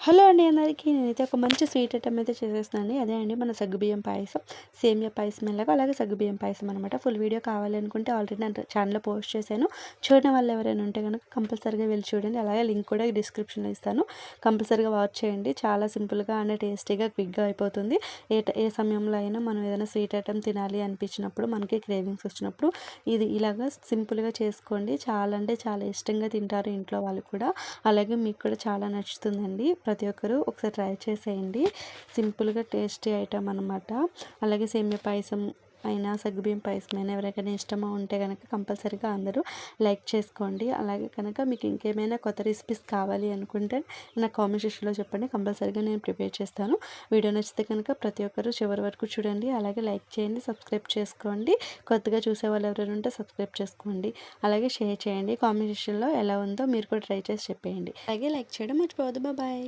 Hello అండి అందరికీ. నేనైతే ఒక మంచి స్వీట్ ఐటమ్ అయితే చేసేస్తున్నాను. అదే అండి మన సగ్గుబియ్యం పాయసం, సేమియా పాయసం ఎలాగో అలాగే సగ్గుబియ్యం పాయసం అనమాట. ఫుల్ వీడియో కావాలి అనుకుంటే ఆల్రెడీ నా ఛానల్లో పోస్ట్ చేశాను. చూడని వాళ్ళు ఎవరైనా ఉంటే కనుక కంపల్సరీగా వెళ్ళి చూడండి. అలాగే లింక్ కూడా డిస్క్రిప్షన్లో ఇస్తాను. కంపల్సరీగా వాచ్ చేయండి. చాలా సింపుల్గా అండ్ టేస్టీగా క్విక్గా అయిపోతుంది. ఏ సమయంలో అయినా మనం ఏదైనా స్వీట్ ఐటమ్ తినాలి అనిపించినప్పుడు, మనకి క్రేవింగ్స్ వచ్చినప్పుడు ఇది ఇలాగా సింపుల్గా చేసుకోండి. చాలా అంటే చాలా ఇష్టంగా తింటారు ఇంట్లో వాళ్ళు కూడా. అలాగే మీకు కూడా చాలా నచ్చుతుందండి. ప్రతి ఒక్కరూ ఒకసారి ట్రై చేసేయండి. సింపుల్గా టేస్టీ ఐటమ్ అనమాట. అలాగే సేమియా పాయసం అయినా సగ్గుబియ్యం పాయసం అయినా ఎవరికైనా ఇష్టమో ఉంటే కనుక కంపల్సరీగా అందరూ లైక్ చేసుకోండి. అలాగే కనుక మీకు ఇంకేమైనా కొత్త రెసిపీస్ కావాలి అనుకుంటే నా కామెంట్ సెక్షన్లో చెప్పండి. కంపల్సరీగా నేను ప్రిపేర్ చేస్తాను. వీడియో నచ్చితే కనుక ప్రతి ఒక్కరూ చివరి వరకు చూడండి. అలాగే లైక్ చేయండి, సబ్స్క్రైబ్ చేసుకోండి. కొత్తగా చూసే వాళ్ళు ఎవరైనా ఉంటే సబ్స్క్రైబ్ చేసుకోండి. అలాగే షేర్ చేయండి. కామెంట్ సెక్షన్లో ఎలా ఉందో మీరు కూడా ట్రై చేసి చెప్పేయండి. అలాగే లైక్ చేయడం మర్చిపోవద్దు. బాయ్.